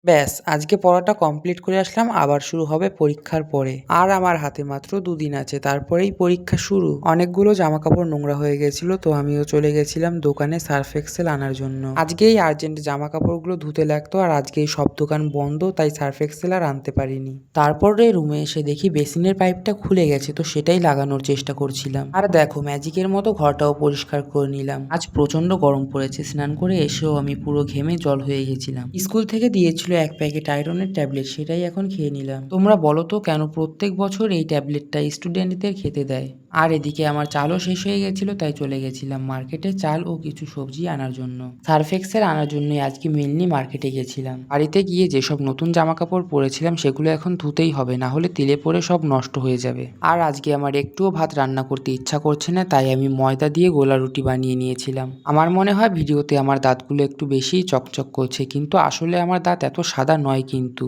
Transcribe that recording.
ব্যাস আজকে পড়াটা কমপ্লিট করে আসলাম, আবার শুরু হবে পরীক্ষার পরে। আর আমার হাতে মাত্র দুদিন আছে, তারপরেই পরীক্ষা শুরু। অনেকগুলো জামা কাপড় নোংরা হয়ে গেছিল, তো আমিও চলে গেছিলাম দোকানে সার্ফ এক্সেল আনার জন্য। আজকেই আর্জেন্ট জামা কাপড়গুলো ধুতে লাগতো, আর আজকেই সব দোকান বন্ধ, তাই সার্ফ এক্সেল আর আনতে পারিনি। তারপরে রুমে এসে দেখি বেসিনের পাইপটা খুলে গেছে, তো সেটাই লাগানোর চেষ্টা করছিলাম। আর দেখো ম্যাজিকের মতো ঘরটাও পরিষ্কার করে নিলাম। আজ প্রচন্ড গরম পড়েছে, স্নান করে এসেও আমি পুরো ঘেমে জল হয়ে গেছিলাম। স্কুল থেকে দিয়েছিল এক প্যাকেট আয়রনের ট্যাবলেট, সেটাই এখন খেয়ে নিলাম। তোমরা বলো তো কেন প্রত্যেক বছর এই ট্যাবলেটটা স্টুডেন্টদের খেতে দেয়? আর এদিকে আমার চালও শেষ হয়ে গেছিল, তাই চলে গেছিলাম মার্কেটে চাল ও কিছু সবজি আনার জন্য। সার্ফ এক্সেল আনার জন্যই আজকে মেনলি মার্কেটে গেছিলাম। বাড়িতে গিয়ে যেসব নতুন জামা কাপড় পরেছিলাম সেগুলো এখন ধুতেই হবে, না হলে তেলে পরে সব নষ্ট হয়ে যাবে। আর আজকে আমার একটুও ভাত রান্না করতে ইচ্ছা করছে না, তাই আমি ময়দা দিয়ে গোলা রুটি বানিয়ে নিয়েছিলাম। আমার মনে হয় ভিডিওতে আমার দাঁতগুলো একটু বেশিই চকচক করছে, কিন্তু আসলে আমার দাঁত এত সাদা নয় কিন্তু।